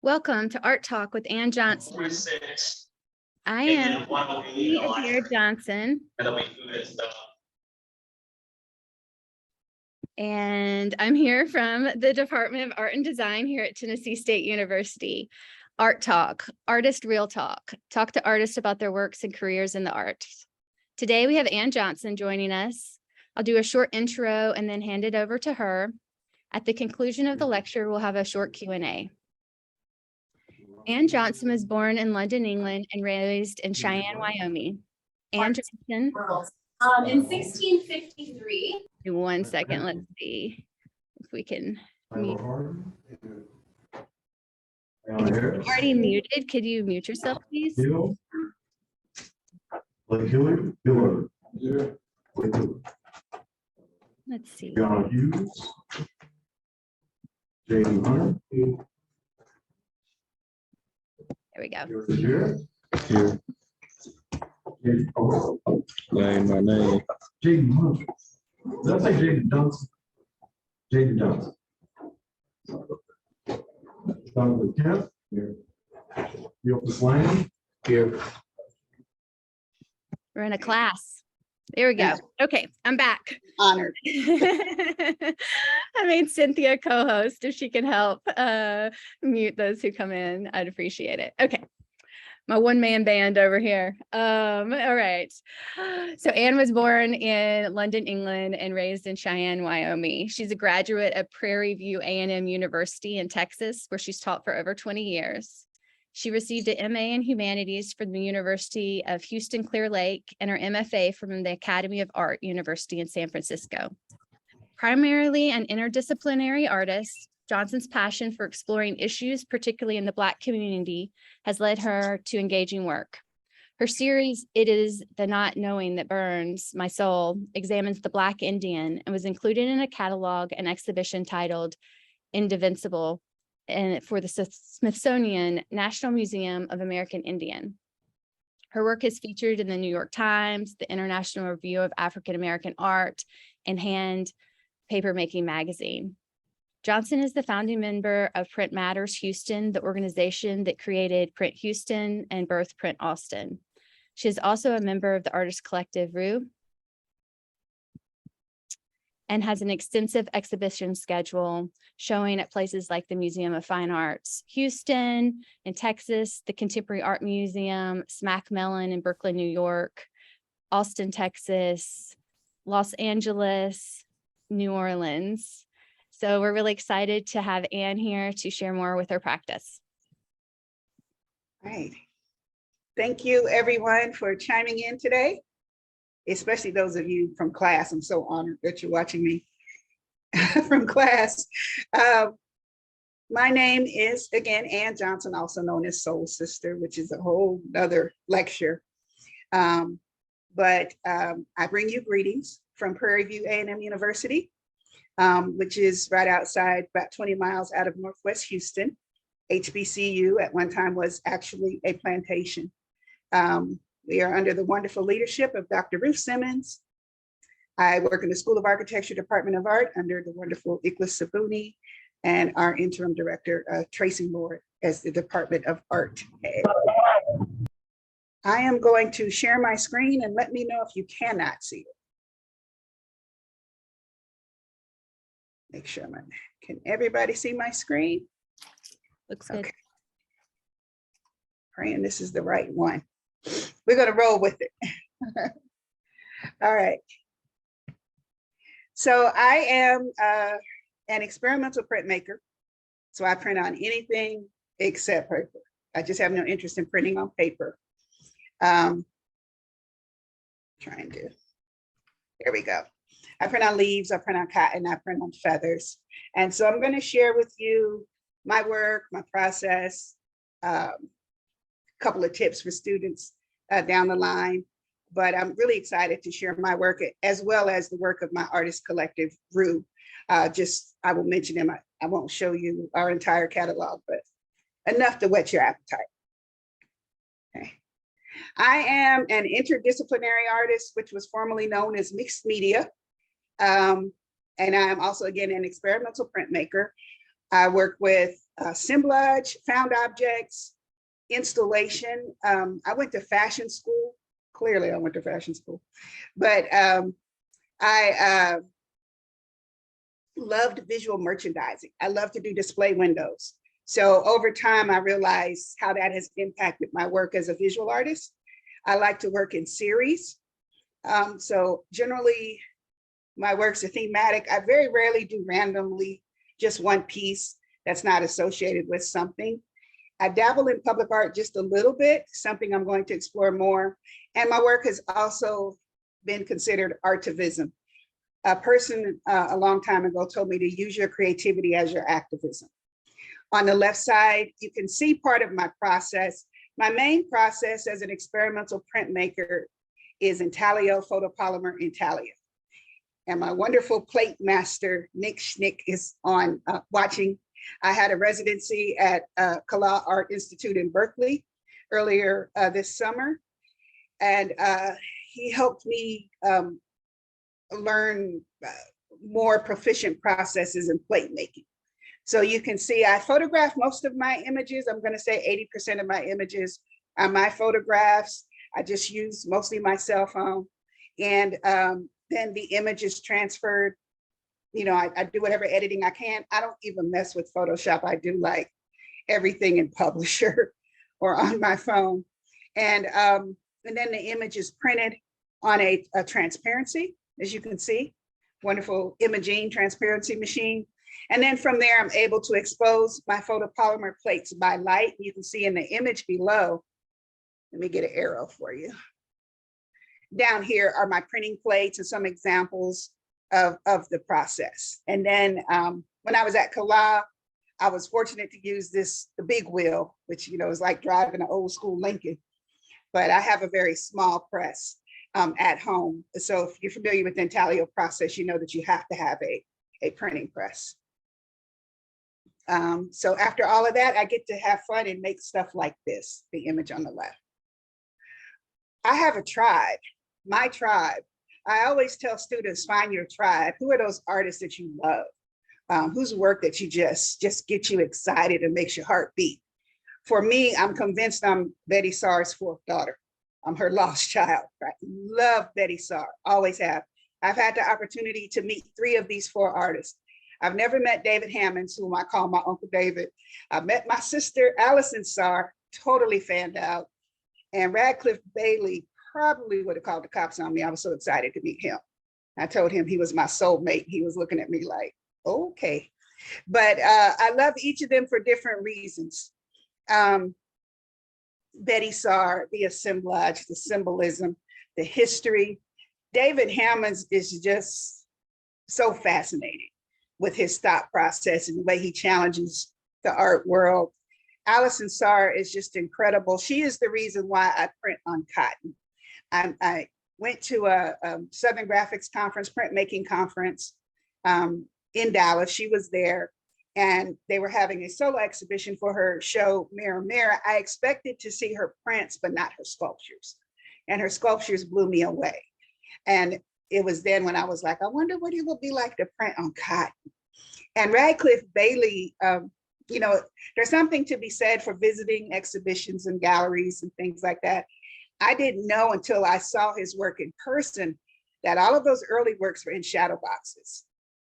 Welcome to Art Talk with Ann Johnson. I am Ann Johnson, and I'm here from the Department of Art and Design here at Tennessee State University. Art Talk, Artist Real Talk. Talk to artists about their works and careers in the arts. Today we have Ann Johnson joining us. I'll do a short intro and then hand it over to her. At the conclusion of the lecture, we'll have a short Q&A. Ann Johnson was born in London, England, and raised in Cheyenne, Wyoming. Ann Johnson. In 1653. 1 second, let's see if we can mute. You're already muted. Could you mute yourself, please? Let's see. There we go. Here. My name. Jaden Hunter. Did I say Jaden Johnson? Jaden Johnson. Dr. Kemp. Here. Gilbert Slam. Here. We're in a class. There we go. Okay, I'm back. Honored. I made Cynthia co-host. If she can help mute those who come in, I'd appreciate it. Okay. My one-man band over here. All right. So Ann was born in London, England, and raised in Cheyenne, Wyoming. She's a graduate of Prairie View A&M University in Texas, where she's taught for over 20 years. She received an MA in Humanities from the University of Houston, Clear Lake, and her MFA from the Academy of Art University in San Francisco. Primarily an interdisciplinary artist, Johnson's passion for exploring issues, particularly in the Black community, has led her to engaging work. Her series, It Is the Not Knowing That Burns My Soul, examines the Black Indian and was included in a catalog and exhibition titled Indivisible and for the Smithsonian National Museum of American Indian. Her work is featured in the New York Times, the International Review of African American Art, and Hand Papermaking Magazine. Johnson is the founding member of PrintMatters Houston, the organization that created PrintHouston and birthed PrintAustin. She is also a member of the artist collective ROUX and has an extensive exhibition schedule showing at places like the Museum of Fine Arts, Houston in Texas, the Contemporary Art Museum, Mellon in Brooklyn, New York, Austin, Texas, Los Angeles, New Orleans. So we're really excited to have Ann here to share more with her practice. All right. Thank you, everyone, for chiming in today, especially those of you from class. I'm so honored that you're watching me from class. My name is, again, Ann Johnson, also known as Soul Sister, which is a whole other lecture. But I bring you greetings from Prairie View A&M University, which is right outside, about 20 miles out of Northwest Houston. HBCU at one time was actually a plantation. We are under the wonderful leadership of Dr. Ruth Simmons. I work in the School of Architecture, Department of Art under the wonderful Ikhlas Sabuni, and our interim director, Tracy Lord, as the Department of Art head. I am going to share my screen and let me know if you cannot see it. Make sure can everybody see my screen? Looks good. Okay. Praying this is the right one. We're going to roll with it. All right. So I am an experimental printmaker. So I print on anything except paper. I just have no interest in printing on paper. There we go. I print on leaves, I print on cotton, I print on feathers. And so I'm going to share with you my work, my process, a couple of tips for students down the line. But I'm really excited to share my work as well as the work of my artist collective, ROUX. I will mention them. I won't show you our entire catalog, but enough to whet your appetite. Okay. I am an interdisciplinary artist, which was formerly known as mixed media. And I'm also, again, an experimental printmaker. I work with assemblage, found objects, installation. I went to fashion school. Clearly, I went to fashion school, but I loved visual merchandising. I love to do display windows. So over time, I realized how that has impacted my work as a visual artist. I like to work in series. So generally, my works are thematic. I very rarely do randomly just one piece that's not associated with something. I dabble in public art just a little bit, something I'm going to explore more. And my work has also been considered artivism. A person a long time ago told me to use your creativity as your activism. On the left side, you can see part of my process. My main process as an experimental printmaker is intaglio, photopolymer intaglio. And my wonderful plate master, Nick Schnick, is on watching. I had a residency at Carroll Art Institute in Berkeley earlier this summer. And he helped me learn more proficient processes in plate making. So you can see I photograph most of my images. I'm going to say 80% of my images are my photographs. I just use mostly my cell phone. And then the image is transferred. You know, I do whatever editing I can. I don't even mess with Photoshop. I do like everything in Publisher or on my phone. And then the image is printed on a transparency, as you can see, wonderful imaging transparency machine. And then from there, I'm able to expose my photopolymer plates by light. You can see in the image below, let me get an arrow for you. Down here are my printing plates and some examples of the process. And then when I was at Carroll, I was fortunate to use the big wheel, which, you know, is like driving an old school Lincoln. But I have a very small press at home. So if you're familiar with the intaglio process, you know that you have to have a printing press. So after all of that, I get to have fun and make stuff like this, the image on the left. I have a tribe, my tribe. I always tell students, find your tribe. Who are those artists that you love? Whose work that you just get you excited and makes your heart beat? For me, I'm convinced I'm Betty Saar's fourth daughter. I'm her lost child. I love Betty Saar, always have. I've had the opportunity to meet 3 of these 4 artists. I've never met David Hammonds, whom I call my Uncle David. I met my sister, Allison Saar, totally fanned out. And Radcliffe Bailey probably would have called the cops on me. I was so excited to meet him. I told him he was my soulmate. He was looking at me like, okay. But I love each of them for different reasons. Betty Saar, the assemblage, the symbolism, the history. David Hammonds is just so fascinating with his thought process and the way he challenges the art world. Allison Saar is just incredible. She is the reason why I print on cotton. I went to a Southern Graphics Conference, printmaking conference in Dallas. She was there and they were having a solo exhibition for her show, Mirror, Mirror. I expected to see her prints, but not her sculptures. And her sculptures blew me away. And it was then when I was like, I wonder what it would be like to print on cotton. And Radcliffe Bailey, you know, there's something to be said for visiting exhibitions and galleries and things like that. I didn't know until I saw his work in person that all of those early works were in shadow boxes.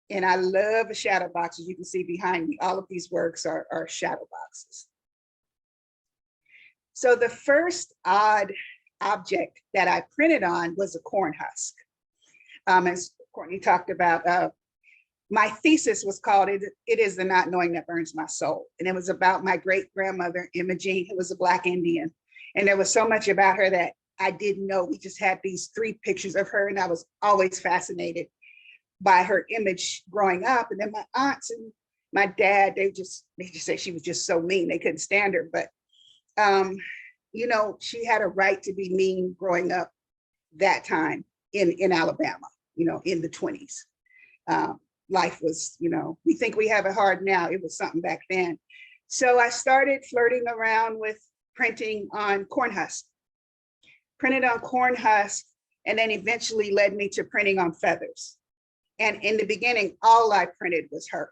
And I love the shadow boxes. You can see behind me, all of these works are shadow boxes. So the first odd object that I printed on was a corn husk. As Courtney talked about, my thesis was called It Is the Not Knowing That Burns My Soul. And it was about my great grandmother, Imogene, who was a Black Indian. And there was so much about her that I didn't know. We just had these 3 pictures of her and I was always fascinated by her image growing up. And then my aunts and my dad, they just say she was just so mean. They couldn't stand her. But, you know, she had a right to be mean growing up that time in Alabama, you know, in the 20s. Life was, you know, we think we have it hard now. It was something back then. So I started flirting around with printing on corn husk, printed on corn husk, and then eventually led me to printing on feathers. And in the beginning, all I printed was her.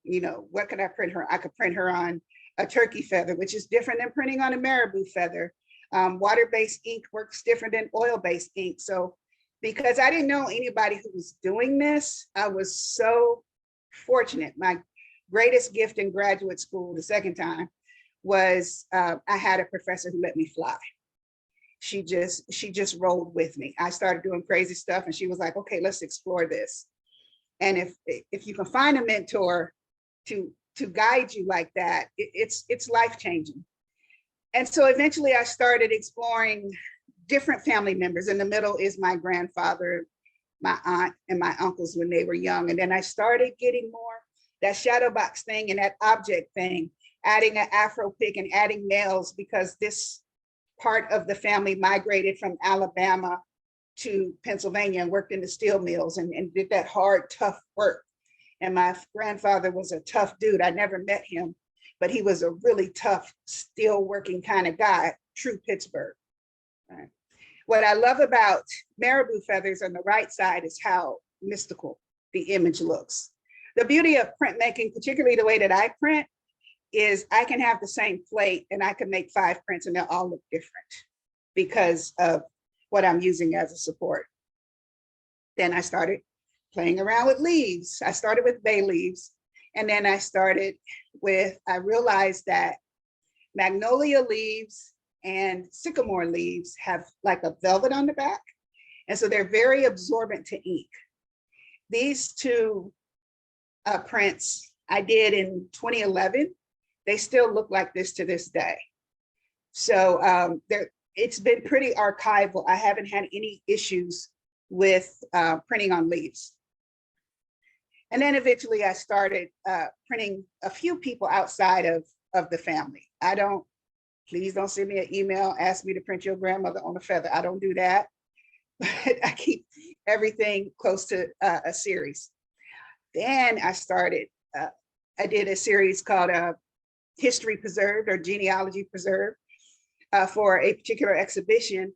You know, what could I print her? I could print her on a turkey feather, which is different than printing on a marabou feather. Water-based ink works different than oil-based ink. So because I didn't know anybody who was doing this, I was so fortunate. My greatest gift in graduate school, the second time, was I had a professor who let me fly. She just rolled with me. I started doing crazy stuff and she was like, okay, let's explore this. And if you can find a mentor to guide you like that, it's life-changing. And so eventually I started exploring different family members. In the middle is my grandfather, my aunt, and my uncles when they were young. And then I started getting more that shadow box thing and that object thing, adding an Afro pick and adding males, because this part of the family migrated from Alabama to Pennsylvania and worked in the steel mills and did that hard, tough work. And my grandfather was a tough dude. I never met him, but he was a really tough, steel working kind of guy, true Pittsburgh. Right. What I love about marabou feathers on the right side is how mystical the image looks. The beauty of printmaking, particularly the way that I print, is I can have the same plate and I can make 5 prints and they'll all look different because of what I'm using as a support. Then I started playing around with leaves. I started with bay leaves, and then I realized that magnolia leaves and sycamore leaves have like a velvet on the back. And so they're very absorbent to ink. These two prints I did in 2011. They still look like this to this day. So it's been pretty archival. I haven't had any issues with printing on leaves. And then eventually I started printing a few people outside of the family. Please don't send me an email, ask me to print your grandmother on a feather. I don't do that. But I keep everything close to a series. Then I did a series called History Preserved or Genealogy Preserved for a particular exhibition.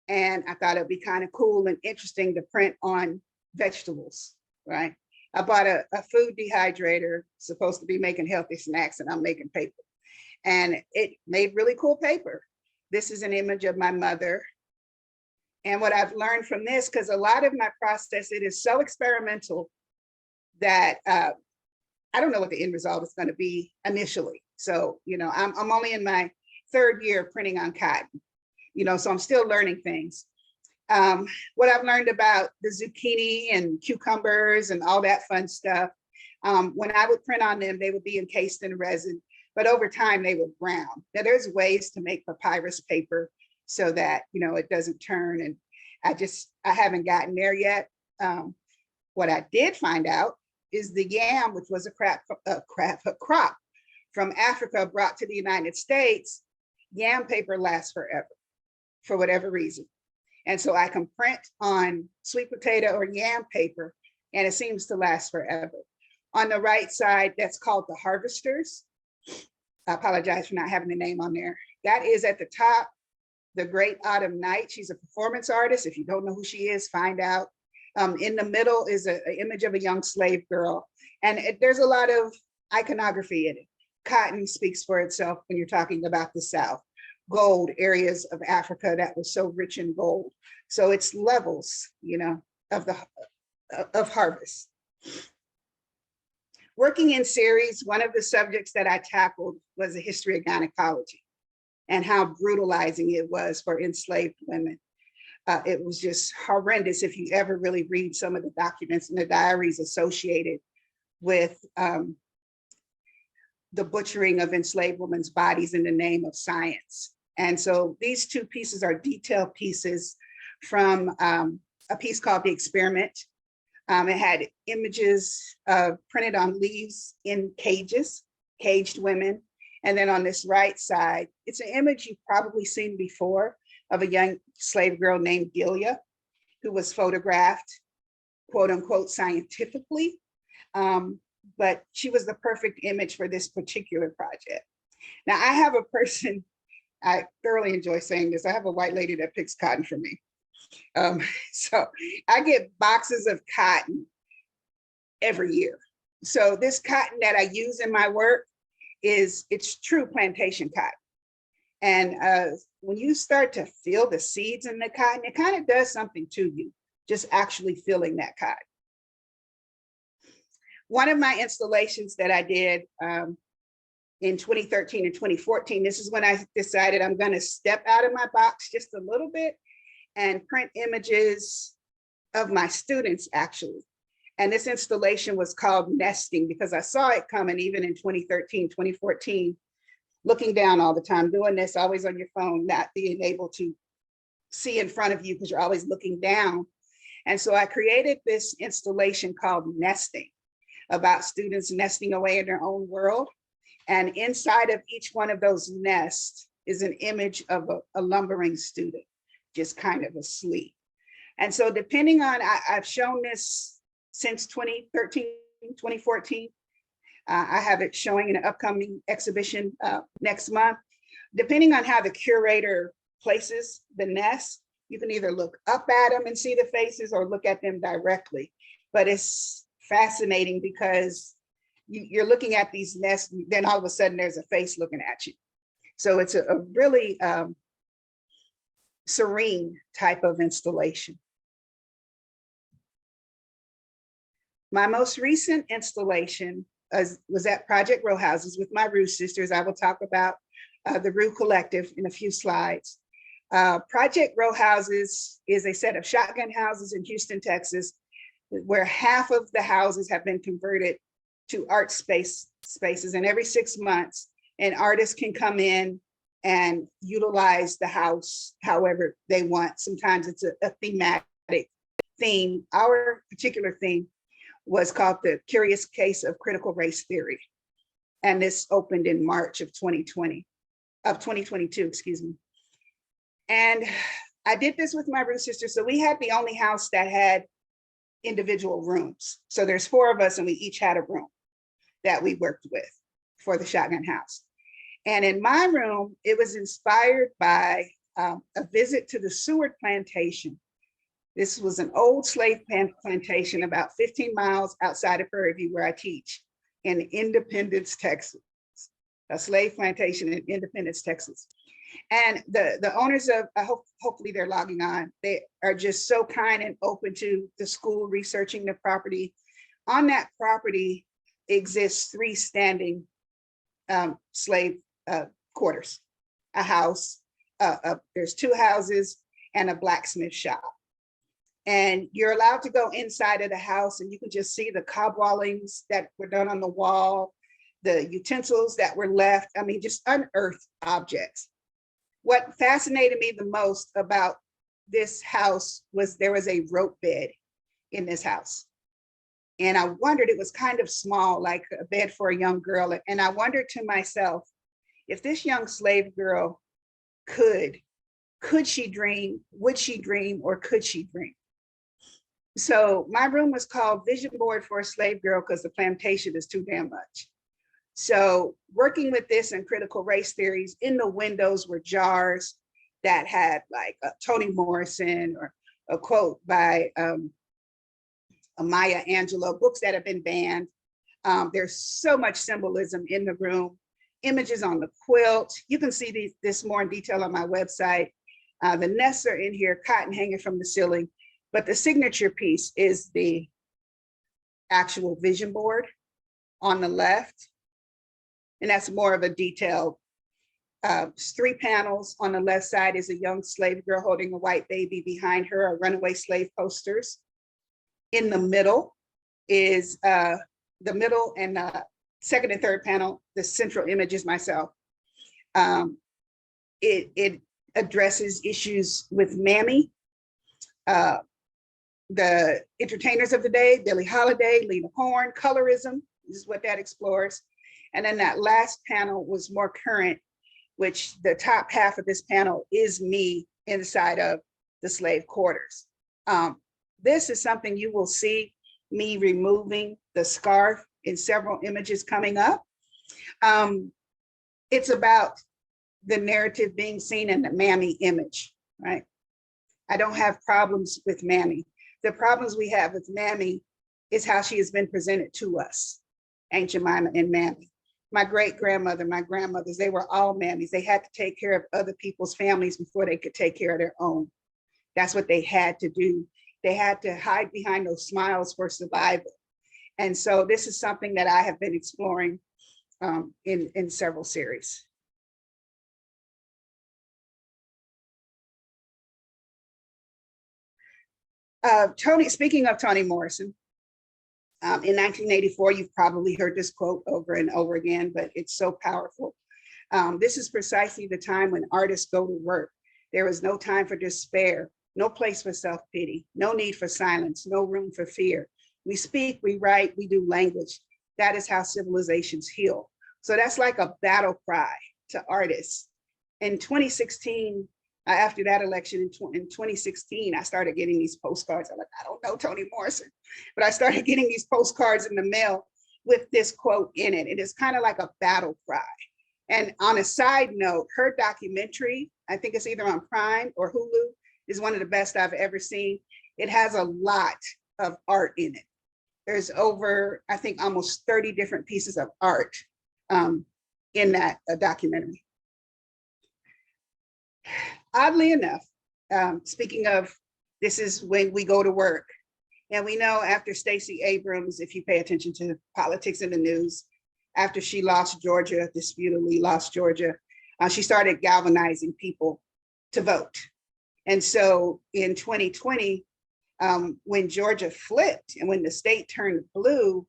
And I thought it'd be kind of cool and interesting to print on vegetables, right? I bought a food dehydrator, supposed to be making healthy snacks, and I'm making paper. And it made really cool paper. This is an image of my mother. And what I've learned from this, because a lot of my process, it is so experimental that I don't know what the end result is going to be initially. So, you know, I'm only in my 3rd year of printing on cotton, you know, so I'm still learning things. What I've learned about the zucchini and cucumbers and all that fun stuff, when I would print on them, they would be encased in resin, but over time they would brown. Now there's ways to make papyrus paper so that, you know, it doesn't turn, and I haven't gotten there yet. What I did find out is the yam, which was a crop from Africa brought to the United States. Yam paper lasts forever for whatever reason. And so I can print on sweet potato or yam paper and it seems to last forever. On the right side, that's called the Harvesters. I apologize for not having the name on there. That is at the top, the Great Autumn Night. She's a performance artist. If you don't know who she is, find out. In the middle is an image of a young slave girl. And there's a lot of iconography in it. Cotton speaks for itself when you're talking about the South. Gold, areas of Africa that was so rich in gold. So it's levels, you know, of harvest. Working in series, one of the subjects that I tackled was the history of gynecology and how brutalizing it was for enslaved women. It was just horrendous if you ever really read some of the documents and the diaries associated with the butchering of enslaved women's bodies in the name of science. And so these 2 pieces are detailed pieces from a piece called The Experiment. It had images printed on leaves in cages, caged women. And then on this right side, it's an image you've probably seen before of a young slave girl named Gilia, who was photographed, quote unquote, scientifically. But she was the perfect image for this particular project. Now I have a person, I thoroughly enjoy saying this, I have a white lady that picks cotton for me. So I get boxes of cotton every year. So this cotton that I use in my work it's true plantation cotton. And when you start to feel the seeds in the cotton, it kind of does something to you, just actually feeling that cotton. One of my installations that I did in 2013 and 2014, this is when I decided I'm going to step out of my box just a little bit and print images of my students, actually. And this installation was called Nesting because I saw it coming even in 2013, 2014, looking down all the time, doing this, always on your phone, not being able to see in front of you because you're always looking down. And so I created this installation called Nesting, about students nesting away in their own world. And inside of each one of those nests is an image of a lumbering student, just kind of asleep. And so depending on, I've shown this since 2013, 2014. I have it showing in an upcoming exhibition next month. Depending on how the curator places the nest, you can either look up at them and see the faces or look at them directly. But it's fascinating because you're looking at these nests, then all of a sudden there's a face looking at you. So it's a really serene type of installation. My most recent installation was at Project Row Houses with my ROUX sisters. I will talk about the ROUX Collective in a few slides. Project Row Houses is a set of shotgun houses in Houston, Texas, where half of the houses have been converted to art spaces. And every 6 months, an artist can come in and utilize the house however they want. Sometimes it's a thematic theme. Our particular theme was called The Curious Case of Critical Race Theory. And this opened in March of 2022, excuse me. And I did this with my ROUX sisters. So we had the only house that had individual rooms. So there's 4 of us and we each had a room that we worked with for the shotgun house. And in my room, it was inspired by a visit to the Seward Plantation. This was an old slave plantation about 15 miles outside of Prairie View where I teach in Independence, Texas, a slave plantation in Independence, Texas. And the owners of, hopefully they're logging on, they are just so kind and open to the school researching the property. On that property exists 3 standing slave quarters, a house, there's 2 houses and a blacksmith shop. And you're allowed to go inside of the house and you can just see the cobwallings that were done on the wall, the utensils that were left, I mean, just unearthed objects. What fascinated me the most about this house was there was a rope bed in this house. And I wondered, it was kind of small, like a bed for a young girl. And I wondered to myself, if this young slave girl could she dream, would she dream, or could she dream? So my room was called Vision Board for a Slave Girl because the plantation is too damn much. So working with this and critical race theories, in the windows were jars that had like Toni Morrison or a quote by Maya Angelou, books that have been banned. There's so much symbolism in the room, images on the quilt. You can see this more in detail on my website. The nests are in here, cotton hanging from the ceiling, but the signature piece is the actual vision board on the left. And that's more of a detailed, 3 panels. On the left side is a young slave girl holding a white baby. Behind her are runaway slave posters. In the middle is the middle and second and third panel, the central image is myself. It addresses issues with Mammy, the entertainers of the day, Billie Holiday, Lena Horne, colorism, this is what that explores. And then that last panel was more current, which the top half of this panel is me inside of the slave quarters. This is something you will see me removing the scarf in several images coming up. It's about the narrative being seen in the Mammy image, right? I don't have problems with Mammy. The problems we have with Mammy is how she has been presented to us. Aunt Jemima and Mammy. My great-grandmother, my grandmothers, they were all mammies. They had to take care of other people's families before they could take care of their own. That's what they had to do. They had to hide behind those smiles for survival. And so this is something that I have been exploring in several series. Speaking of Toni Morrison, in 1984, you've probably heard this quote over and over again, but it's so powerful. This is precisely the time when artists go to work. There is no time for despair, no place for self-pity, no need for silence, no room for fear. We speak, we write, we do language. That is how civilizations heal. So that's like a battle cry to artists. In 2016, after that election in 2016, I started getting these postcards. I'm like, I don't know Toni Morrison, but I started getting these postcards in the mail with this quote in it. It is kind of like a battle cry. And on a side note, her documentary, I think it's either on Prime or Hulu, is one of the best I've ever seen. It has a lot of art in it. There's over, I think, almost 30 different pieces of art in that documentary. Oddly enough, speaking of, this is when we go to work. And we know after Stacey Abrams, if you pay attention to politics in the news, after she lost Georgia, disputedly lost Georgia, she started galvanizing people to vote. And so in 2020, when Georgia flipped and when the state turned blue,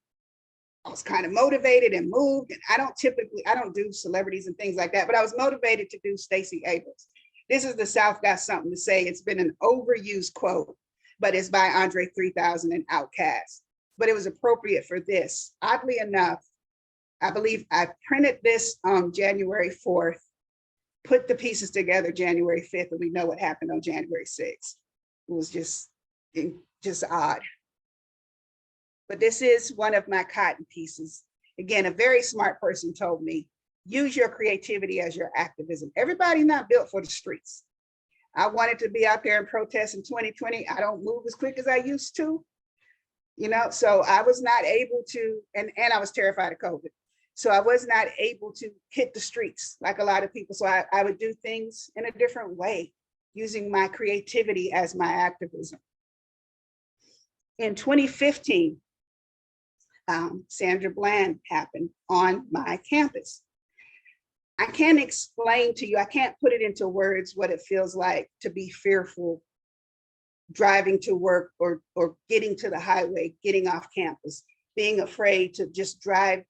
I was kind of motivated and moved. And I don't do celebrities and things like that, but I was motivated to do Stacey Abrams. This is The South Got Something to Say. It's been an overused quote, but it's by Andre 3000 and Outkast. But it was appropriate for this. Oddly enough, I believe I printed this on January 4th, put the pieces together January 5th, and we know what happened on January 6th. It was just odd. But this is one of my cotton pieces. Again, a very smart person told me, use your creativity as your activism. Everybody's not built for the streets. I wanted to be out there and protest in 2020. I don't move as quick as I used to, so I was not able to, and I was terrified of COVID. So I was not able to hit the streets like a lot of people. So I would do things in a different way, using my creativity as my activism. In 2015, Sandra Bland happened on my campus. I can't explain to you, I can't put it into words what it feels like to be fearful driving to work or getting to the highway, getting off campus, being afraid to just drive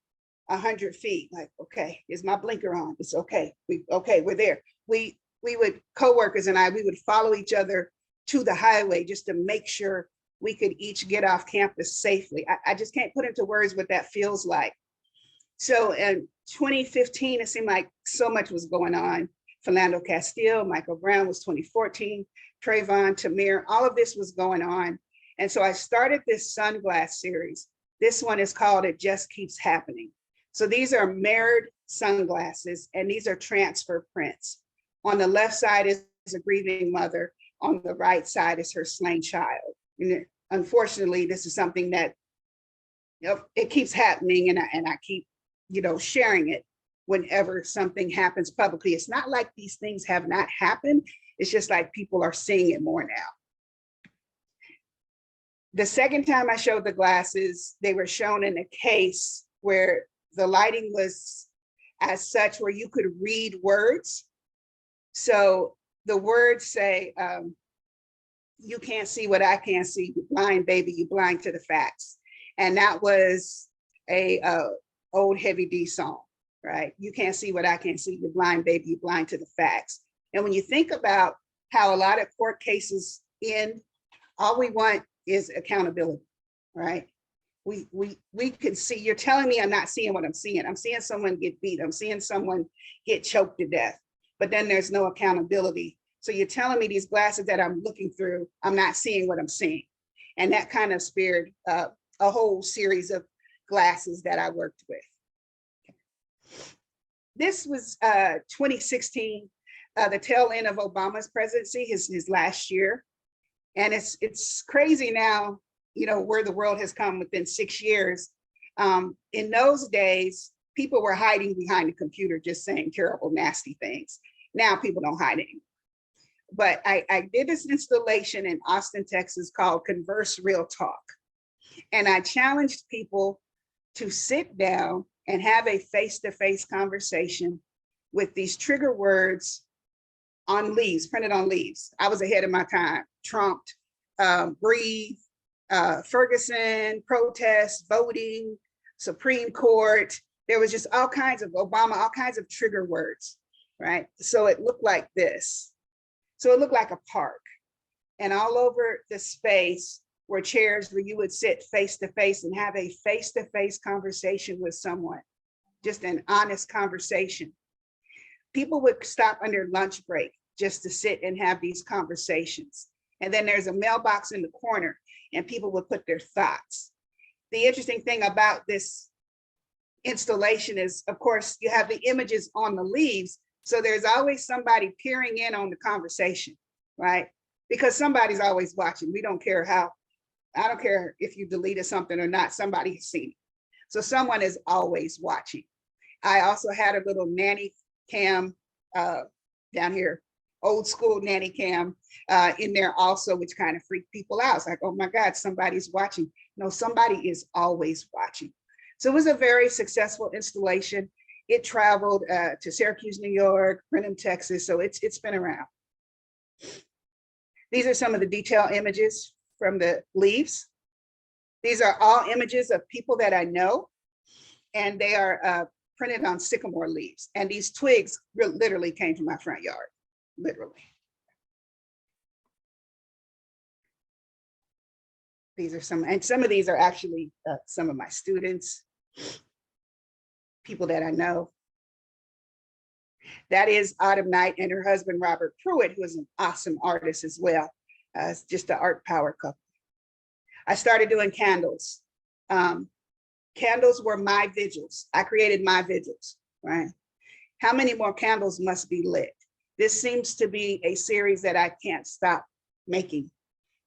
100 feet, like, okay, is my blinker on? It's okay, we're there. We would, coworkers and we would follow each other to the highway just to make sure we could each get off campus safely. I just can't put into words what that feels like. So in 2015, it seemed like so much was going on. Philando Castile, Michael Brown was 2014, Trayvon, Tamir, all of this was going on. And so I started this sunglass series. This one is called It Just Keeps Happening. So these are mirrored sunglasses, and these are transfer prints. On the left side is a grieving mother. On the right side is her slain child. And unfortunately, this is something that it keeps happening, and I keep sharing it whenever something happens publicly. It's not like these things have not happened. It's just like people are seeing it more now. The second time I showed the glasses, they were shown in a case where the lighting was as such where you could read words. So the words say, you can't see what I can't see, you blind baby, you blind to the facts. And that was a old Heavy D song, right? You can't see what I can't see, you blind baby, you blind to the facts. And when you think about how a lot of court cases end, all we want is accountability, right? We can see, you're telling me I'm not seeing what I'm seeing. I'm seeing someone get beat. I'm seeing someone get choked to death, but then there's no accountability. So you're telling me these glasses that I'm looking through, I'm not seeing what I'm seeing. And that kind of spared a whole series of glasses that I worked with. This was 2016, the tail end of Obama's presidency, his last year. And it's crazy now, where the world has come within 6 years. In those days, people were hiding behind the computer, just saying terrible, nasty things. Now people don't hide anymore. But I did this installation in Austin, Texas called Converse Real Talk. And I challenged people to sit down and have a face-to-face conversation with these trigger words on leaves, printed on leaves. I was ahead of my time. Trumped, breathe, Ferguson, protest, voting, Supreme Court. There was just all kinds of Obama, all kinds of trigger words, right? So it looked like this. So it looked like a park. And all over the space were chairs where you would sit face to face and have a face-to-face conversation with someone, just an honest conversation. People would stop on their lunch break just to sit and have these conversations. And then there's a mailbox in the corner and people would put their thoughts. The interesting thing about this installation is, of course, you have the images on the leaves. So there's always somebody peering in on the conversation, right? Because somebody's always watching. We don't care how, I don't care if you deleted something or not, somebody has seen it. So someone is always watching. I also had a little nanny cam down here, old school nanny cam in there also, which kind of freaked people out. It's like, oh my God, somebody's watching. No, somebody is always watching. So it was a very successful installation. It traveled to Syracuse, New York, Brenham, Texas. So it's been around. These are some of the detail images from the leaves. These are all images of people that I know, and they are printed on sycamore leaves. And these twigs literally came from my front yard, literally. These are some, and some of these are actually some of my students, people that I know. That is Autumn Knight and her husband, Robert Pruitt, who is an awesome artist as well. It's just an art power couple. I started doing candles. Candles were my vigils. I created my vigils, right? How many more candles must be lit? This seems to be a series that I can't stop making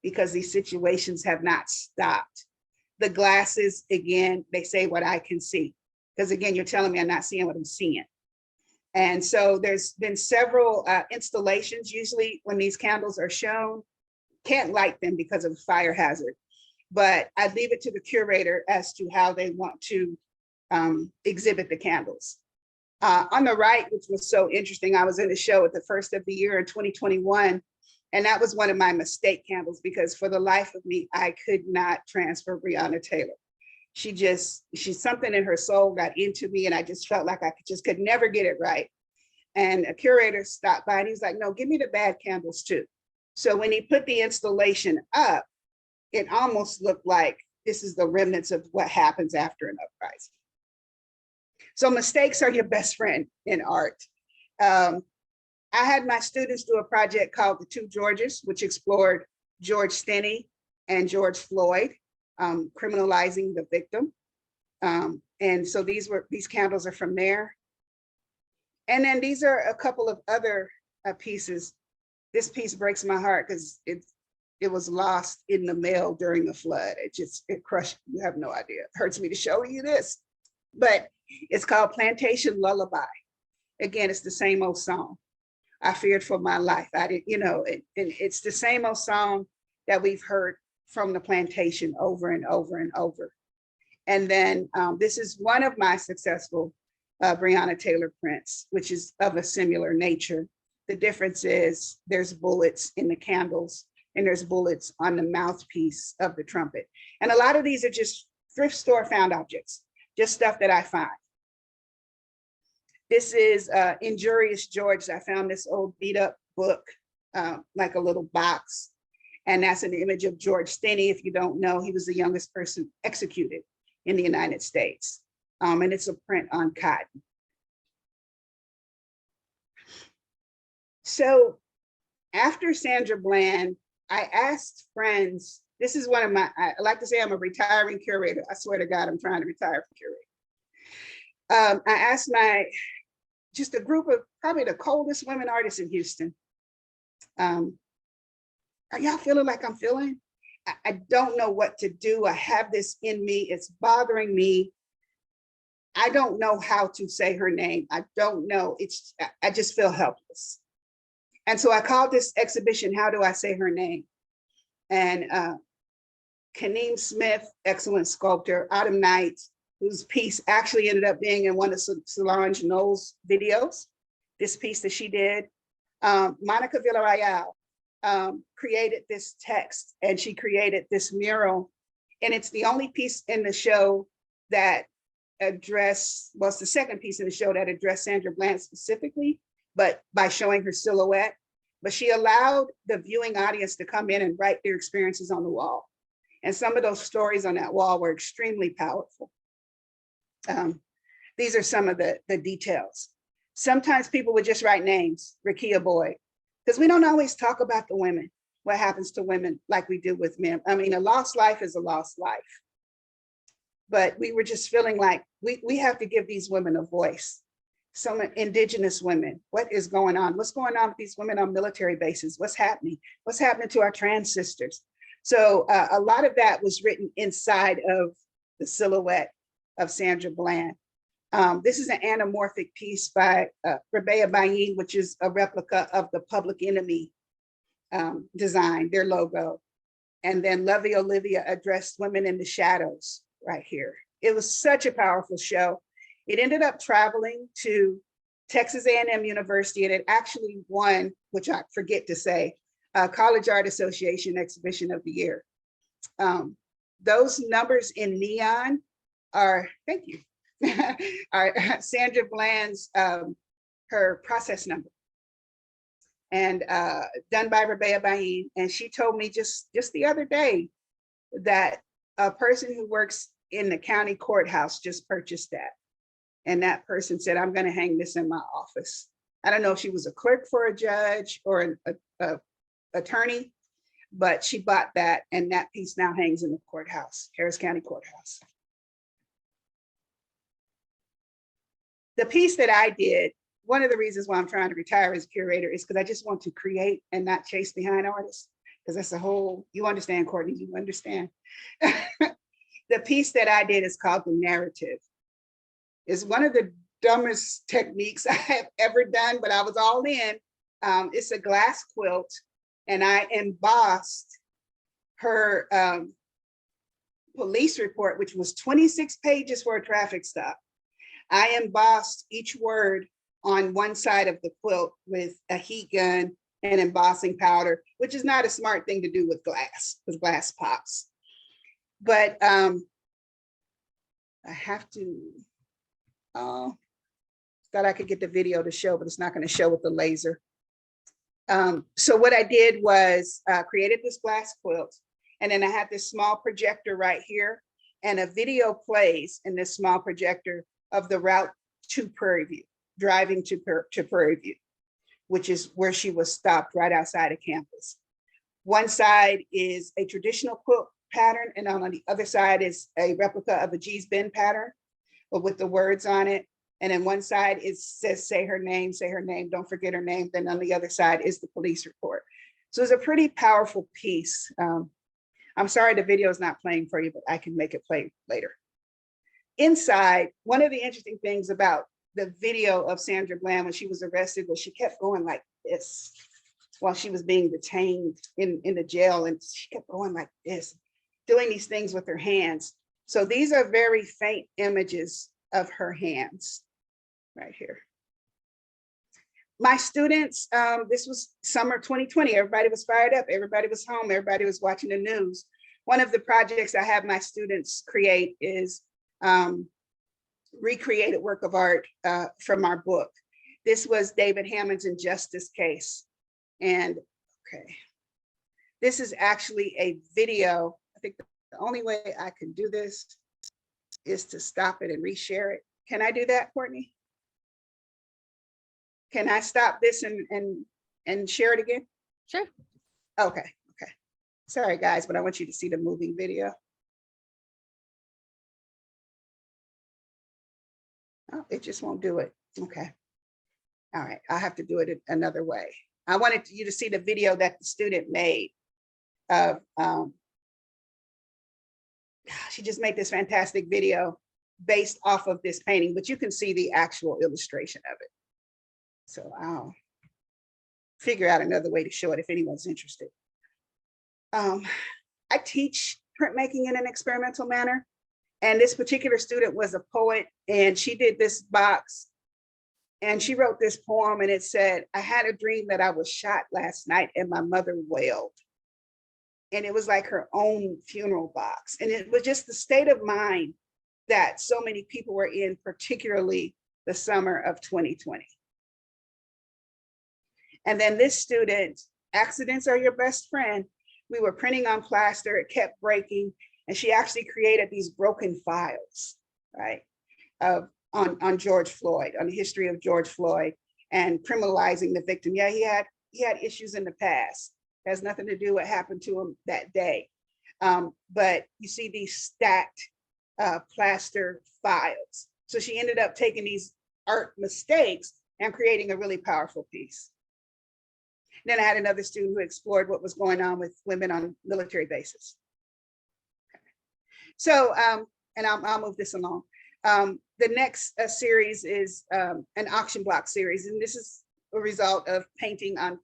because these situations have not stopped. The glasses, again, they say what I can see. Because again, you're telling me I'm not seeing what I'm seeing. And so there's been several installations. Usually when these candles are shown, can't light them because of the fire hazard, but I leave it to the curator as to how they want to exhibit the candles. On the right, which was so interesting, I was in a show at the first of the year in 2021, and that was one of my mistake candles because for the life of me, I could not transfer Breonna Taylor. She's something in her soul got into me and I just felt like I could never get it right. And a curator stopped by and he's like, no, give me the bad candles too. So when he put the installation up, it almost looked like this is the remnants of what happens after an uprising. So mistakes are your best friend in art. I had my students do a project called The Two Georges, which explored George Stinney and George Floyd. Criminalizing the victim. And so these candles are from there. And then these are a couple of other pieces. This piece breaks my heart because it was lost in the mail during the flood. It crushed, you have no idea. It hurts me to show you this, but it's called Plantation Lullaby. Again, it's the same old song. I feared for my life. I didn't, and it's the same old song that we've heard from the plantation over and over and over. And then this is one of my successful Breonna Taylor prints, which is of a similar nature. The difference is there's bullets in the candles and there's bullets on the mouthpiece of the trumpet. And a lot of these are just thrift store found objects, just stuff that I find. This is Injurious George. I found this old beat up book, like a little box. And that's an image of George Stinney. If you don't know, he was the youngest person executed in the United States. And it's a print on cotton. So after Sandra Bland, I asked friends, this is one of my, I like to say I'm a retiring curator. I swear to God, I'm trying to retire from curating. I asked just a group of probably the coldest women artists in Houston, are y'all feeling like I'm feeling? I don't know what to do. I have this in me. It's bothering me. I don't know how to say her name. I don't know. I just feel helpless. And so I called this exhibition, How Do I Say Her Name? And Kaneem Smith, excellent sculptor, Autumn Knight, whose piece actually ended up being in one of Solange Knowles' videos, this piece that she did. Monica Villarreal created this text, and she created this mural. And it's the only piece in the show that addressed, well, it's the second piece in the show that addressed Sandra Bland specifically, but by showing her silhouette. But she allowed the viewing audience to come in and write their experiences on the wall. And some of those stories on that wall were extremely powerful. These are some of the details. Sometimes people would just write names, Rakia Boyd, because we don't always talk about the women, what happens to women like we do with men. I mean, a lost life is a lost life. But we were just feeling like we have to give these women a voice. Some indigenous women, what is going on? What's going on with these women on military bases? What's happening? What's happening to our trans sisters? So a lot of that was written inside of the silhouette of Sandra Bland. This is an anamorphic piece by Rebea Bayin, which is a replica of the Public Enemy design, their logo. And then Lovey Olivia addressed Women in the Shadows right here. It was such a powerful show. It ended up traveling to Texas A&M University, and it actually won, which I forget to say, College Art Association Exhibition of the Year. Those numbers in neon are, thank you, are Sandra Bland's, her process number. And done by Rebea Bayin. And she told me just the other day that a person who works in the county courthouse just purchased that. And that person said, I'm gonna hang this in my office. I don't know if she was a clerk for a judge or an attorney, but she bought that, and that piece now hangs in the courthouse, Harris County Courthouse. The piece that I did, one of the reasons why I'm trying to retire as curator is because I just want to create and not chase behind artists, because that's a whole, you understand, Courtney, you understand. The piece that I did is called The Narrative. It's one of the dumbest techniques I have ever done, but I was all in. It's a glass quilt, and I embossed her police report, which was 26 pages for a traffic stop. I embossed each word on one side of the quilt with a heat gun and embossing powder, which is not a smart thing to do with glass, because glass pops. But I have to, thought I could get the video to show, but it's not going to show with the laser. So what I did was created this glass quilt, and then I had this small projector right here, and a video plays in this small projector of the route to Prairie View, driving to Prairie View, which is where she was stopped right outside of campus. One side is a traditional quilt pattern, and on the other side is a replica of a G's Bend pattern, but with the words on it. And then one side says, say her name, don't forget her name. Then on the other side is the police report. So it's a pretty powerful piece. I'm sorry the video is not playing for you, but I can make it play later. Inside, one of the interesting things about the video of Sandra Bland when she was arrested was she kept going like this while she was being detained in the jail, and she kept going like this, doing these things with her hands. So these are very faint images of her hands right here. My students, this was summer 2020, everybody was fired up, everybody was home, everybody was watching the news. One of the projects I have my students create is recreated work of art from our book. This was David Hammond's Injustice case. And okay, this is actually a video. I think the only way I can do this is to stop it and reshare it. Can I do that, Courtney? Can I stop this and share it again? Sure. Okay, okay. Sorry guys, but I want you to see the moving video. Oh, it just won't do it. Okay. All right, I'll have to do it another way. I wanted you to see the video that the student made of, she just made this fantastic video based off of this painting, but you can see the actual illustration of it. So I'll figure out another way to show it if anyone's interested. I teach printmaking in an experimental manner. And this particular student was a poet, and she did this box and she wrote this poem, and it said, "I had a dream that I was shot last night and my mother wailed." And it was like her own funeral box. And it was just the state of mind that so many people were in, particularly the summer of 2020. And then this student, accidents are your best friend. We were printing on plaster, it kept breaking, and she actually created these broken files, right? On George Floyd, on the history of George Floyd and criminalizing the victim. Yeah, he had issues in the past. It has nothing to do with what happened to him that day. But you see these stacked plaster files. So she ended up taking these art mistakes and creating a really powerful piece. Then I had another student who explored what was going on with women on military bases. So, and I'll move this along. The next series is an auction block series, and this is a result of printing on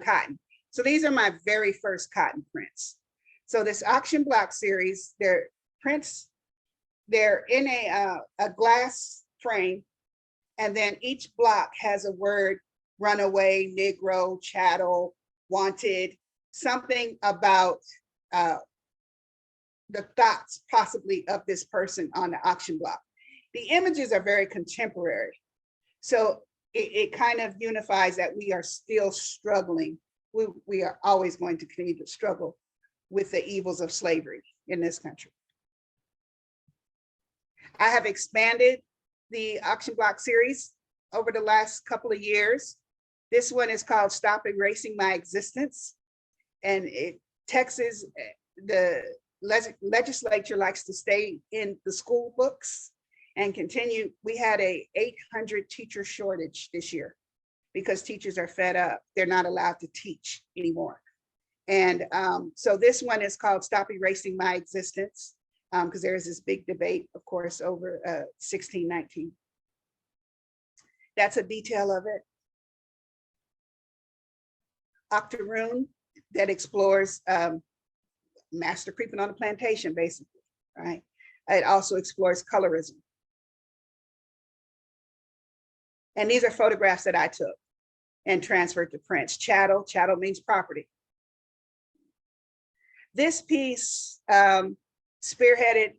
cotton. So these are my very first cotton prints. So this auction block series, they're prints, they're in a glass frame, and then each block has a word: runaway, Negro, chattel, wanted, something about the thoughts possibly of this person on the auction block. The images are very contemporary. So it kind of unifies that we are still struggling. We are always going to continue to struggle with the evils of slavery in this country. I have expanded the auction block series over the last couple of years. This one is called Stop Erasing My Existence. And Texas, the legislature likes to stay in the school books and continue. We had a 800 teacher shortage this year because teachers are fed up. They're not allowed to teach anymore. And so this one is called Stop Erasing My Existence, because there is this big debate, of course, over 1619. That's a detail of it. Octoroon, that explores master creeping on the plantation, basically, right? It also explores colorism. And these are photographs that I took and transferred to prints. Chattel means property. This piece spearheaded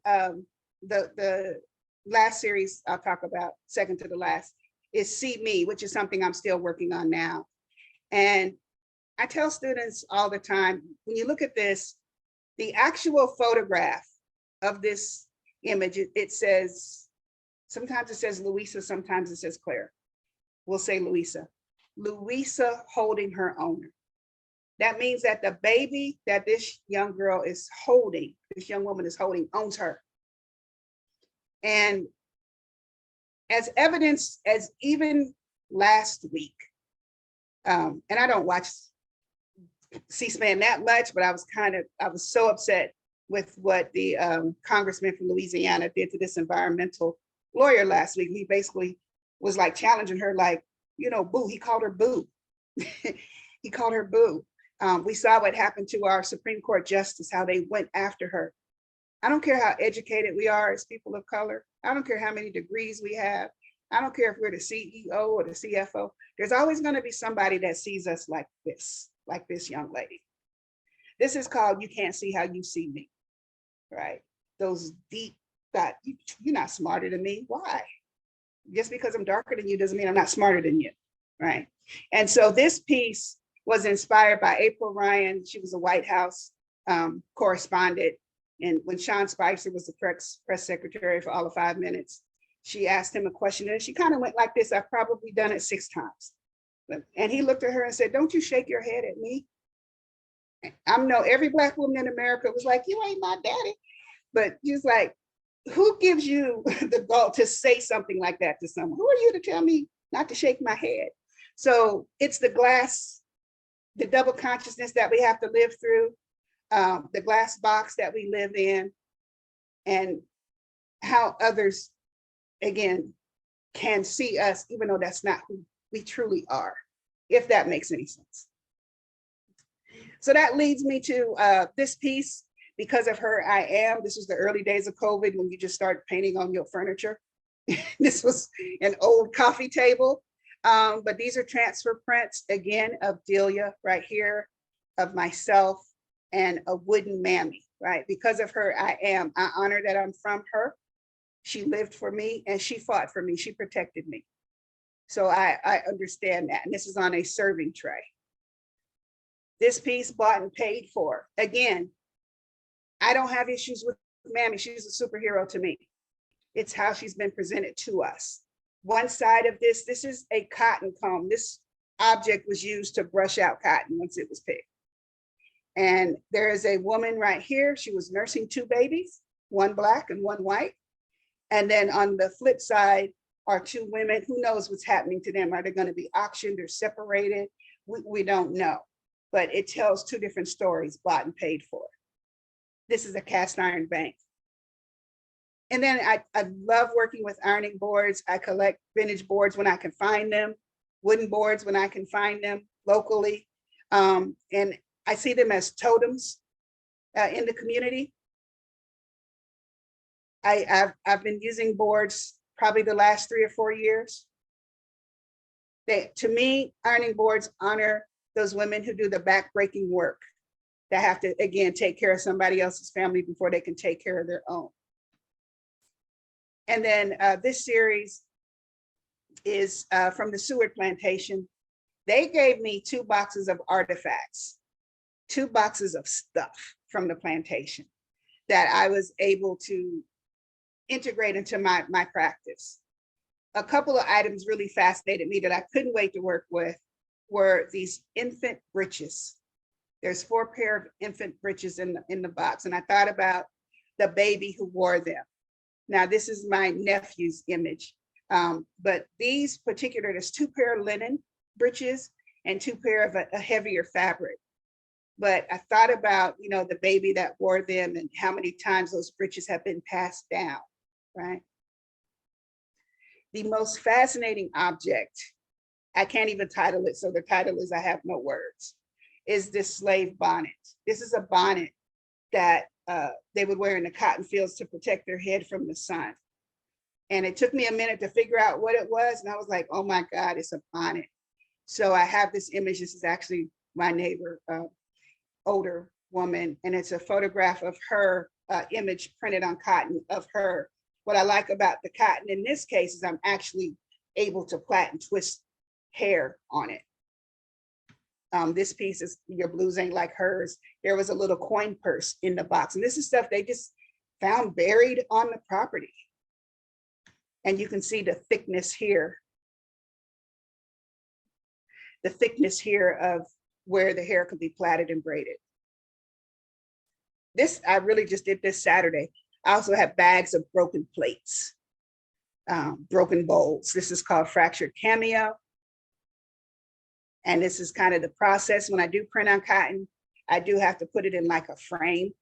the last series I'll talk about, second to the last, is See Me, which is something I'm still working on now. And I tell students all the time, when you look at this, the actual photograph of this image, it says, sometimes it says Louisa, sometimes it says Claire. We'll say Louisa. Louisa holding her owner. That means that the baby that this young girl is holding, this young woman is holding, owns her. And as evidence, as even last week, and I don't watch C-SPAN that much, but I was so upset with what the congressman from Louisiana did to this environmental lawyer last week. He basically was like challenging her, like, you know, boo. He called her boo. He called her boo. We saw what happened to our Supreme Court justice, how they went after her. I don't care how educated we are as people of color. I don't care how many degrees we have. I don't care if we're the CEO or the CFO. There's always going to be somebody that sees us like this young lady. This is called You Can't See How You See Me, right? Those deep thought, you're not smarter than me. Why? Just because I'm darker than you doesn't mean I'm not smarter than you, right? And so this piece was inspired by April Ryan. She was a White House correspondent. And when Sean Spicer was the press secretary for all of 5 minutes, she asked him a question and she kind of went like this: I've probably done it 6 times. And he looked at her and said, don't you shake your head at me. I know every Black woman in America was like, you ain't my daddy. But he's like, who gives you the gall to say something like that to someone? Who are you to tell me not to shake my head? So it's the glass, the double consciousness that we have to live through, the glass box that we live in. And how others, again, can see us, even though that's not who we truly are, if that makes any sense. So that leads me to this piece. Because of her, I am. This was the early days of COVID when you just start painting on your furniture. This was an old coffee table, but these are transfer prints, again, of Delia right here, of myself, and a wooden mammy, right? Because of her, I am. I honor that I'm from her. She lived for me and she fought for me. She protected me. So I understand that. And this is on a serving tray. This piece bought and paid for. Again, I don't have issues with Mammy. She's a superhero to me. It's how she's been presented to us. One side of this is a cotton comb. This object was used to brush out cotton once it was picked. And there is a woman right here. She was nursing 2 babies, one black and one white. And then on the flip side are 2 women. Who knows what's happening to them? Are they going to be auctioned or separated? We don't know. But it tells 2 different stories, bought and paid for. This is a cast iron bank. And then I love working with ironing boards. I collect vintage boards when I can find them, wooden boards when I can find them locally. And I see them as totems in the community. I've been using boards probably the last 3 or 4 years. To me, ironing boards honor those women who do the backbreaking work, that have to, again, take care of somebody else's family before they can take care of their own. And then this series is from the Seward Plantation. They gave me 2 boxes of artifacts, 2 boxes of stuff from the plantation that I was able to integrate into my practice. A couple of items really fascinated me that I couldn't wait to work with were these infant breeches. There's 4 pair of infant breeches in the box. And I thought about the baby who wore them. Now, this is my nephew's image. But these particular, there's 2 pair of linen breeches and 2 pair of a heavier fabric. But I thought about, the baby that wore them and how many times those breeches have been passed down, right? The most fascinating object, I can't even title it, so the title is I have no words, is this slave bonnet. This is a bonnet that they would wear in the cotton fields to protect their head from the sun. And it took me a minute to figure out what it was. And I was like, oh my God, it's a bonnet. So I have this image. This is actually my neighbor, older woman. And it's a photograph of her image printed on cotton of her. What I like about the cotton in this case is I'm actually able to plait and twist hair on it. This piece is Your Blues Ain't Like Hers. There was a little coin purse in the box. And this is stuff they just found buried on the property. And you can see the thickness here. The thickness here of where the hair could be plaited and braided. This, I really just did this Saturday. I also have bags of broken plates, broken bowls. This is called Fractured Cameo. And this is kind of the process. When I do print on cotton, I do have to put it in like a frame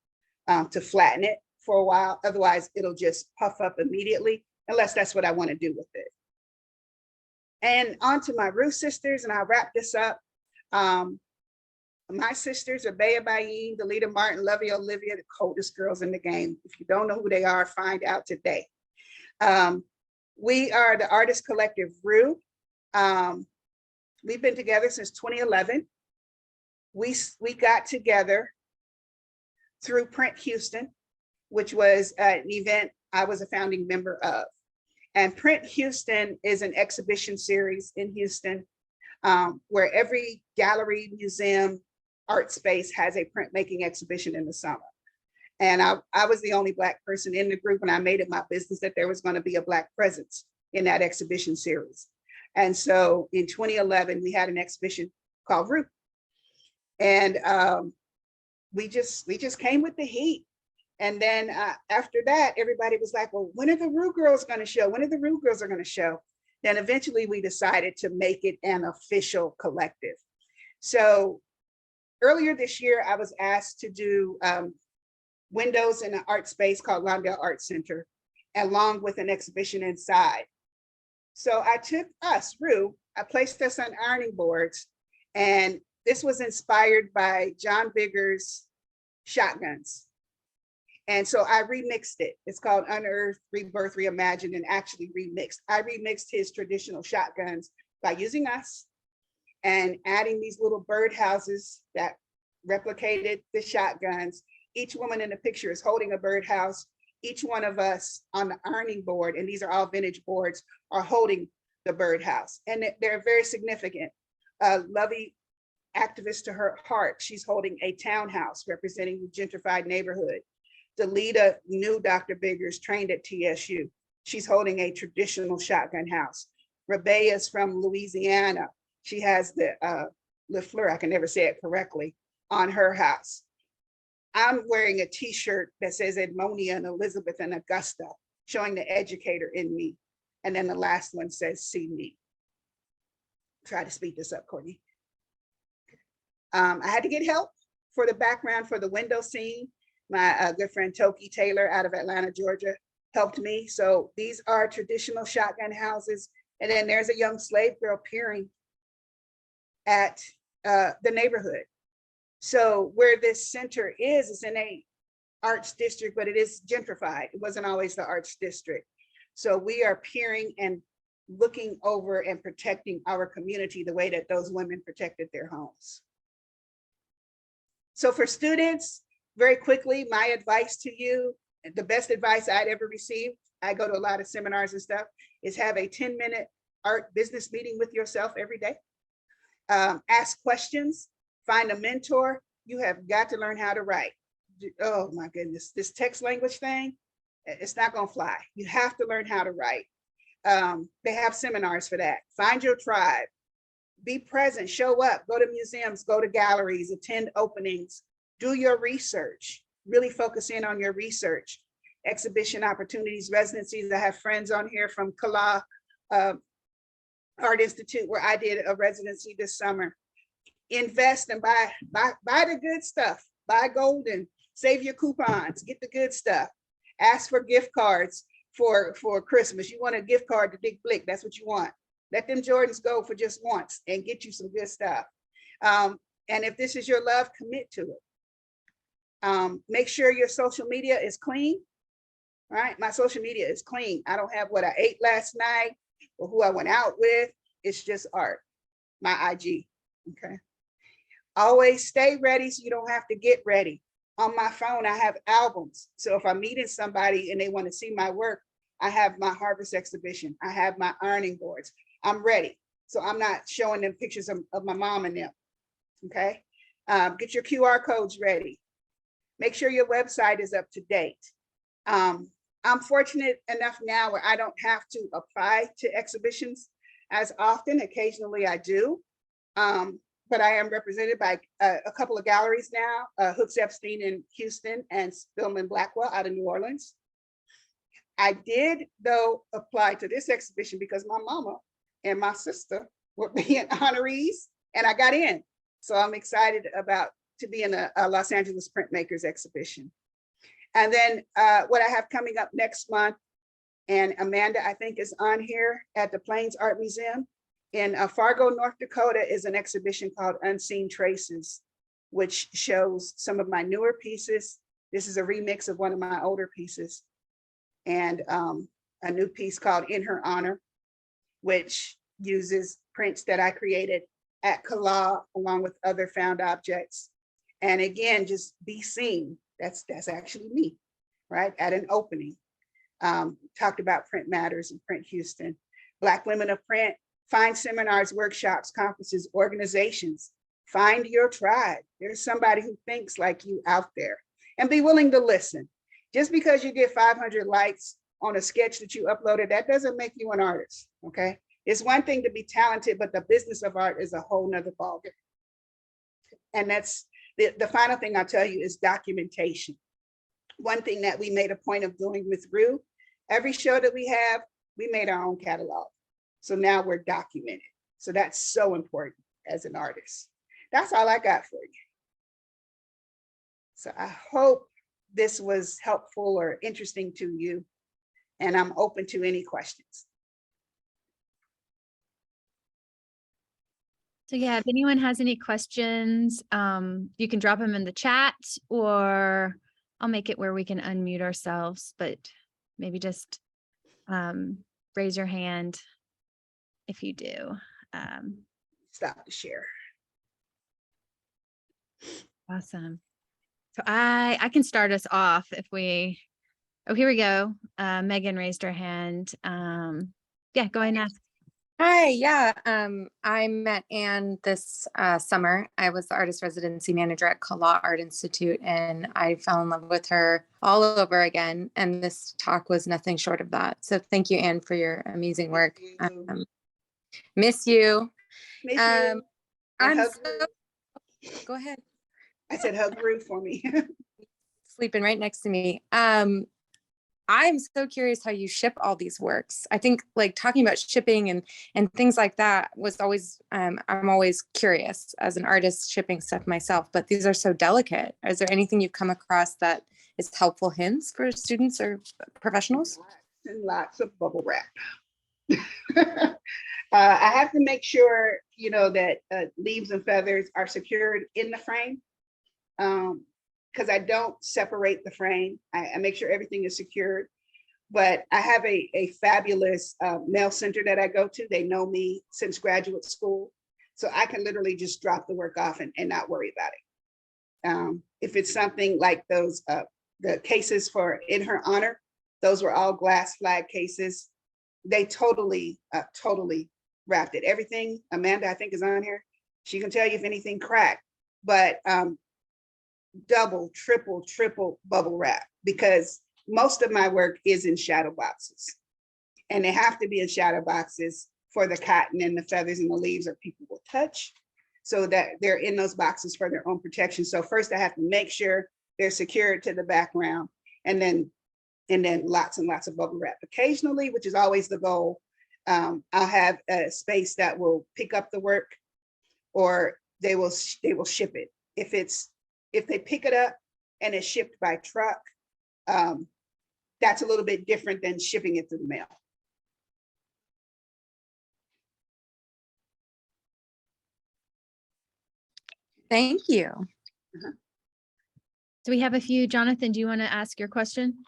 to flatten it for a while. Otherwise, it'll just puff up immediately, unless that's what I want to do with it. And on to my ROUX sisters, and I'll wrap this up. My sisters are Bea Bayin, Delita Martin, Lovey Olivia, the coldest girls in the game. If you don't know who they are, find out today. We are the artist collective ROUX. We've been together since 2011. We got together through PrintHouston, which was an event I was a founding member of. And PrintHouston is an exhibition series in Houston where every gallery, museum, art space has a printmaking exhibition in the summer. And I was the only Black person in the group, and I made it my business that there was going to be a Black presence in that exhibition series. And so in 2011, we had an exhibition called ROUX. And we just came with the heat. And then after that, everybody was like, well, when are the ROUX girls going to show? When are the ROUX girls are going to show? Then eventually we decided to make it an official collective. So earlier this year, I was asked to do windows in an art space called Lawndale Art Center. along with an exhibition inside. So I took us, ROUX, I placed us on ironing boards, and this was inspired by John Bigger's shotguns. And so I remixed it. It's called Unearthed, Rebirth, Reimagined, and actually remixed. I remixed his traditional shotguns by using us and adding these little birdhouses that replicated the shotguns. Each woman in the picture is holding a birdhouse. Each one of us on the ironing board, and these are all vintage boards, are holding the birdhouse. And they're very significant. Lovey, activist to her heart, she's holding a townhouse representing the gentrified neighborhood. Delita knew Dr. Biggers, trained at TSU. She's holding a traditional shotgun house. Rebea is from Louisiana. She has the Le Fleur, I can never say it correctly, on her house. I'm wearing a t-shirt that says Edmonia and Elizabeth and Augusta, showing the educator in me. And then the last one says, see me. Try to speed this up, Courtney. I had to get help for the background for the window scene. My good friend Toki Taylor out of Atlanta, Georgia, helped me. So these are traditional shotgun houses. And then there's a young slave girl peering at the neighborhood. So where this center is, it's in a arts district, but it is gentrified. It wasn't always the arts district. So we are peering and looking over and protecting our community the way that those women protected their homes. So for students, very quickly, my advice to you, the best advice I'd ever received, I go to a lot of seminars and stuff, is have a 10-minute art business meeting with yourself every day. Ask questions, find a mentor. You have got to learn how to write. Oh my goodness, this text language thing, it's not gonna fly. You have to learn how to write. They have seminars for that. Find your tribe, be present, show up, go to museums, go to galleries, attend openings, do your research, really focus in on your research. Exhibition opportunities, residencies. I have friends on here from Kala Art Institute where I did a residency this summer. Invest and buy the good stuff, buy golden, save your coupons, get the good stuff. Ask for gift cards for Christmas. You want a gift card to Dick Blick, that's what you want. Let them Jordans go for just once and get you some good stuff. And if this is your love, commit to it. Make sure your social media is clean, right? My social media is clean. I don't have what I ate last night or who I went out with. It's just art, my IG, okay? Always stay ready so you don't have to get ready. On my phone, I have albums. So if I'm meeting somebody and they want to see my work, I have my harvest exhibition. I have my ironing boards. I'm ready. So I'm not showing them pictures of my mom and them, okay? Get your QR codes ready. Make sure your website is up to date. I'm fortunate enough now where I don't have to apply to exhibitions as often. Occasionally I do. But I am represented by a couple of galleries now, Hooks Epstein in Houston and Spillman Blackwell out of New Orleans. I did, though, apply to this exhibition because my mama and my sister were being honorees and I got in. So I'm excited about to be in a Los Angeles printmakers exhibition. And then what I have coming up next month, and Amanda, I think, is on here at the Plains Art Museum. In Fargo, North Dakota is an exhibition called Unseen Traces, which shows some of my newer pieces. This is a remix of one of my older pieces. And a new piece called In Her Honor, which uses prints that I created at Kala along with other found objects. And again, just be seen. That's actually me, right? At an opening. Talked about PrintMatters and PrintHouston. Black Women of Print. Find seminars, workshops, conferences, organizations. Find your tribe. There's somebody who thinks like you out there, and be willing to listen. Just because you get 500 likes on a sketch that you uploaded, that doesn't make you an artist, okay? It's one thing to be talented, but the business of art is a whole nother ballgame. And that's the final thing I'll tell you is documentation. One thing that we made a point of doing with ROUX, every show that we have, we made our own catalog. So now we're documented. So that's so important as an artist. That's all I got for you. So I hope this was helpful or interesting to you. And I'm open to any questions. So yeah, if anyone has any questions, you can drop them in the chat, or I'll make it where we can unmute ourselves, but maybe just raise your hand if you do. Stop the share. Awesome. So I can start us off if we, oh, here we go. Megan raised her hand. Yeah, go ahead and ask. Hi, yeah. I met Anne this summer. I was the artist residency manager at Kala Art Institute, and I fell in love with her all over again. And this talk was nothing short of that. So thank you, Anne, for your amazing work. Miss you. Miss you. I'm hug so, go ahead. I said hug Ruth for me. Sleeping right next to me. I'm so curious how you ship all these works. I think like talking about shipping and things like that was always, I'm always curious as an artist shipping stuff myself, but these are so delicate. Is there anything you've come across that is helpful hints for students or professionals? And lots of bubble wrap. I have to make sure, you know, that leaves and feathers are secured in the frame. Because I don't separate the frame. I make sure everything is secured. But I have a fabulous mail center that I go to. They know me since graduate school. So I can literally just drop the work off and not worry about it. If it's something like those, the cases for In Her Honor, those were all glass flag cases. They totally wrapped it. Everything, Amanda, I think is on here. She can tell you if anything cracked, but double, triple bubble wrap, because most of my work is in shadow boxes, and they have to be in shadow boxes for the cotton and the feathers and the leaves that people will touch, so that they're in those boxes for their own protection. So first I have to make sure they're secured to the background, and then lots and lots of bubble wrap. Occasionally, which is always the goal, I'll have a space that will pick up the work, or they will ship it. If they pick it up and it's shipped by truck, that's a little bit different than shipping it through the mail. Thank you. So we have a few. Jonathan, do you want to ask your question?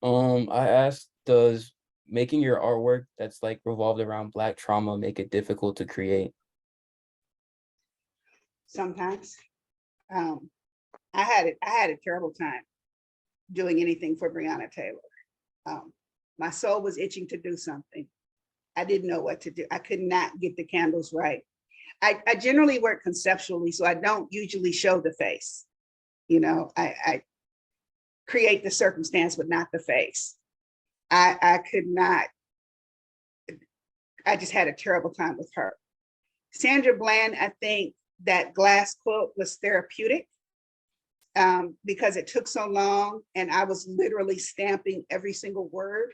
I asked, does making your artwork that's like revolved around Black trauma make it difficult to create? Sometimes. I had a terrible time doing anything for Breonna Taylor. My soul was itching to do something. I didn't know what to do. I could not get the candles right. I generally work conceptually, so I don't usually show the face. You know, I create the circumstance, but not the face. I could not, I just had a terrible time with her. Sandra Bland, I think that glass quilt was therapeutic because it took so long and I was literally stamping every single word.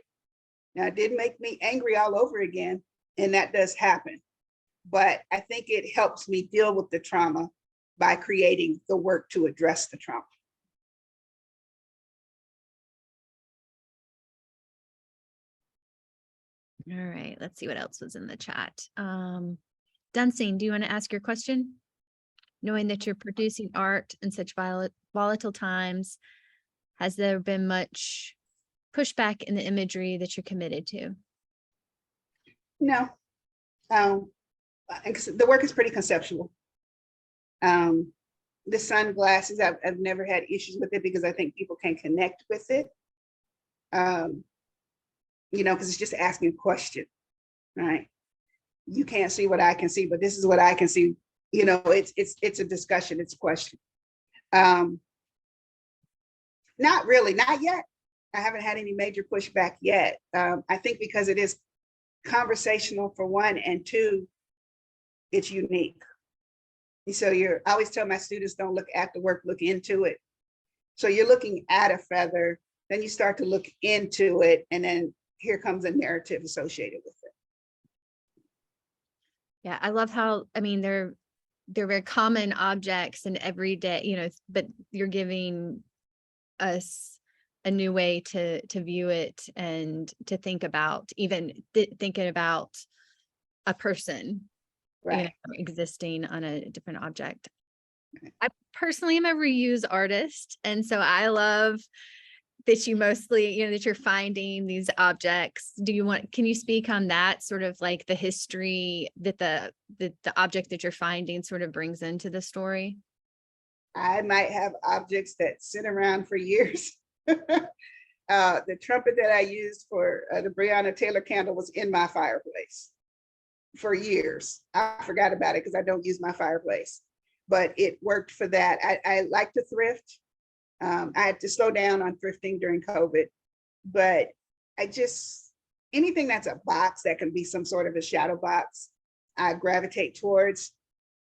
Now it did make me angry all over again, and that does happen. But I think it helps me deal with the trauma by creating the work to address the trauma. All right, let's see what else was in the chat. Dunsing, do you want to ask your question? Knowing that you're producing art in such volatile times, has there been much pushback in the imagery that you're committed to? No, the work is pretty conceptual. The sunglasses, I've never had issues with it because I think people can connect with it. You know, because it's just asking a question, right? You can't see what I can see, but this is what I can see. You know, it's a discussion, it's a question. Not really, not yet. I haven't had any major pushback yet. I think because it is conversational for one, and two, it's unique. So I always tell my students, don't look at the work, look into it. So you're looking at a feather, then you start to look into it, and then here comes a narrative associated with it. Yeah, I love how, I mean, they're very common objects and everyday, you know, but you're giving us a new way to view it and to think about, even thinking about a person, you know, Right. existing on a different object. I personally am a reuse artist, and so I love that you mostly, you know, that you're finding these objects. Can you speak on that, sort of like the history that the object that you're finding sort of brings into the story? I might have objects that sit around for years. The trumpet that I used for the Breonna Taylor candle was in my fireplace for years. I forgot about it because I don't use my fireplace, but it worked for that. I like to thrift. I had to slow down on thrifting during COVID, but anything that's a box that can be some sort of a shadow box, I gravitate towards.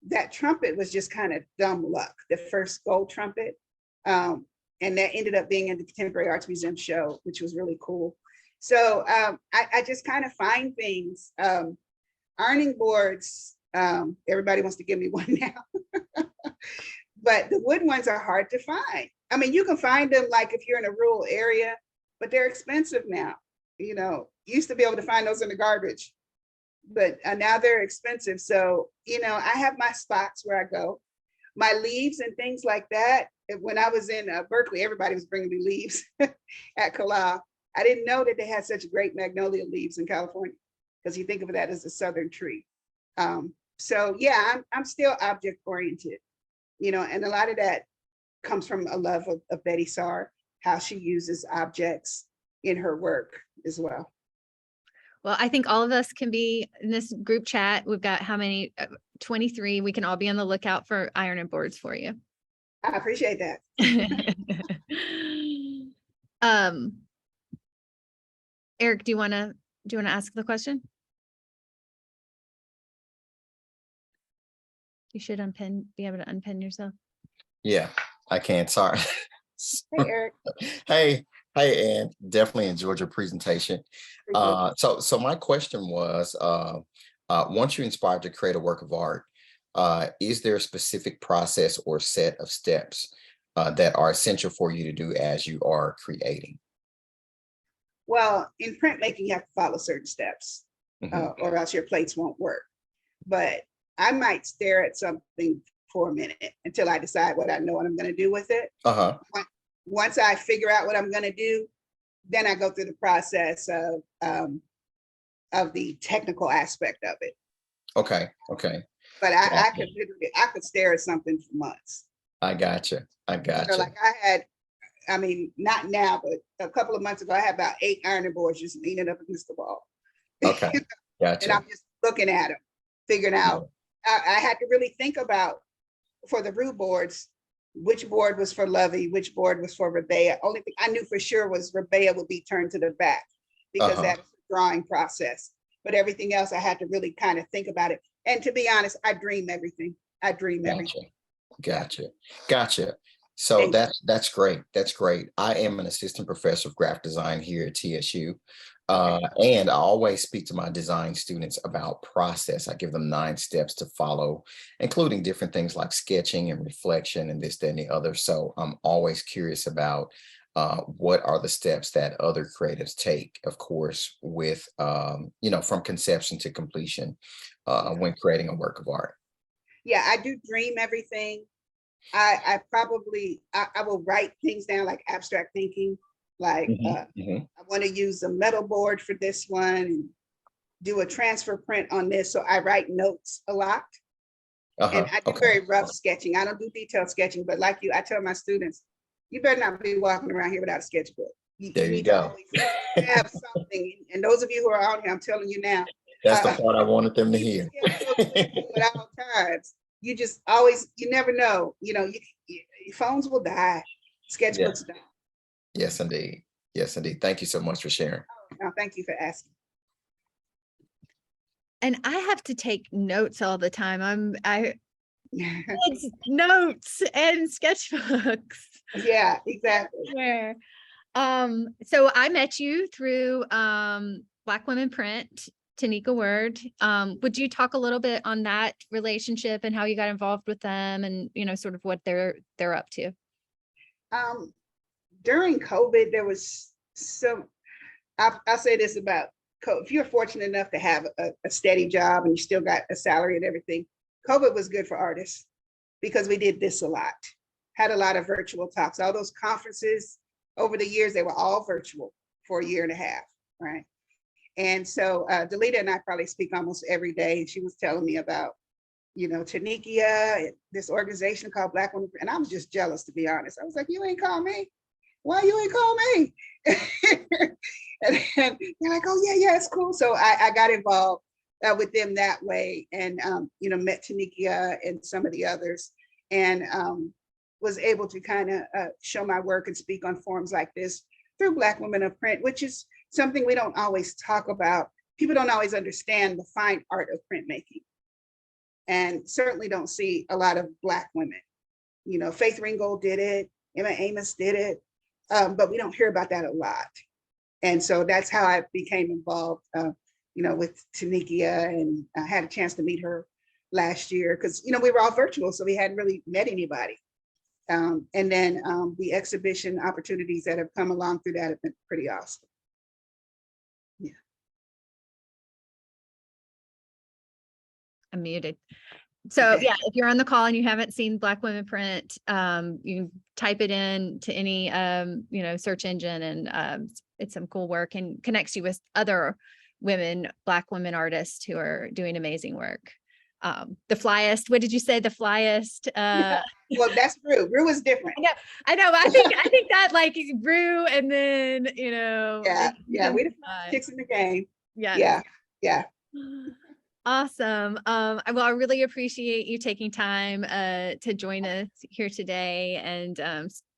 That trumpet was just kind of dumb luck, the first gold trumpet. And that ended up being in the Contemporary Arts Museum show, which was really cool. So I just kind of find things. Ironing boards, everybody wants to give me one now. But the wood ones are hard to find. I mean, you can find them like if you're in a rural area, but they're expensive now. You know, used to be able to find those in the garbage, but now they're expensive. So, you know, I have my spots where I go. My leaves and things like that. When I was in Berkeley, everybody was bringing me leaves at Carroll. I didn't know that they had such great magnolia leaves in California, because you think of that as a southern tree. So yeah, I'm still object oriented, you know, and a lot of that comes from a love of Betty Saar, how she uses objects in her work as well. Well, I think all of us can be in this group chat. We've got how many? 23. We can all be on the lookout for ironing boards for you. I appreciate that. Eric, do you want to ask the question? You should be able to unpin yourself. Yeah, I can. Sorry. Hey, Eric. Hey, Ann. Definitely enjoyed your presentation. So my question was, once you're inspired to create a work of art, is there a specific process or set of steps that are essential for you to do as you are creating? Well, in printmaking, you have to follow certain steps, or else your plates won't work. But I might stare at something for a minute until I decide what I'm going to do with it. Once I figure out what I'm going to do, then I go through the process of the technical aspect of it. Okay. But I could stare at something for months. I gotcha. Like I mean, not now, but a couple of months ago, I had about 8 ironing boards just leaning up against the wall. Okay, gotcha. And I'm just looking at them, figuring out. I had to really think about, for the ROUX boards, which board was for Lovey, which board was for Rebea. Only thing I knew for sure was Rebea would be turned to the back, because that's the drawing process. But everything else, I had to really kind of think about it. And to be honest, I dream everything. Everything. Gotcha. So that's great. That's great. I am an assistant professor of graphic design here at TSU. And I always speak to my design students about process. I give them 9 steps to follow, including different things like sketching and reflection and this, that, and the other. So I'm always curious about what are the steps that other creatives take, of course, with, from conception to completion when creating a work of art. Yeah, I do dream everything. I will write things down, like abstract thinking. Like I want to use a metal board for this one and do a transfer print on this. So I write notes a lot. And I do very rough sketching. I don't do detailed sketching, but like you, I tell my students, you better not be walking around here without a sketchbook. There you go. Have something. And those of you who are out here, I'm telling you now. That's the part I wanted them to hear. At all times. You just always, you never know, your phones will die, sketchbooks die. Yes, indeed. Thank you so much for sharing. No, thank you for asking. And I have to take notes all the time. It's notes and sketchbooks. Yeah, exactly. Where, so I met you through Black Women Print, Tanika Word. Would you talk a little bit on that relationship and how you got involved with them, and sort of what they're up to? during COVID, there was some, I'll say this about COVID. If you're fortunate enough to have a steady job and you still got a salary and everything, COVID was good for artists because we did this a lot. Had a lot of virtual talks. All those conferences over the years, they were all virtual for a year and a half, right? And so Delita and I probably speak almost every day. She was telling me about, you know, Tanikia, this organization called Black Women. And I was just jealous, to be honest. I was like, you ain't call me. Why you ain't call me? And they're like, oh yeah, it's cool. So I got involved with them that way, and you know, met Tanikia and some of the others, and was able to kind of show my work and speak on forums like this through Black Women of Print, which is something we don't always talk about. People don't always understand the fine art of printmaking, and certainly don't see a lot of Black women. You know, Faith Ringgold did it, Emma Amos did it, but we don't hear about that a lot. And so that's how I became involved, you know, with Tanikia, and I had a chance to meet her last year because, you know, we were all virtual, so we hadn't really met anybody. And then the exhibition opportunities that have come along through that have been pretty awesome. Yeah. I'm muted. So Okay. yeah, if you're on the call and you haven't seen Black Women Print, you can type it in to any you know, search engine, and it's some cool work and connects you with other women, Black women artists who are doing amazing work. The flyest, what did you say? The flyest? Well, that's Rue. Rue is different. I know, but I think that like Rue, and then, you know. Yeah, we the chicks in the game. Yeah. Yeah. Awesome. Well, I really appreciate you taking time to join us here today and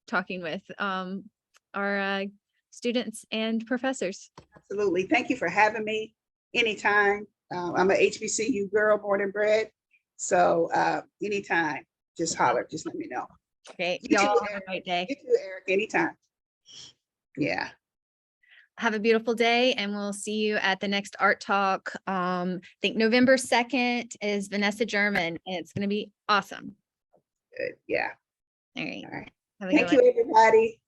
talking with our students and professors. Absolutely. Thank you for having me anytime. I'm a HBCU girl, born and bred. So anytime, just holler, just let me know. Great. You Y'all too, have a great day. You too, Eric, anytime. Yeah. Have a beautiful day, and we'll see you at the next Art Talk. I think November 2nd is Vanessa German, and it's going to be awesome. Good. Yeah. All right. All right. Have a good Thank one. you, everybody.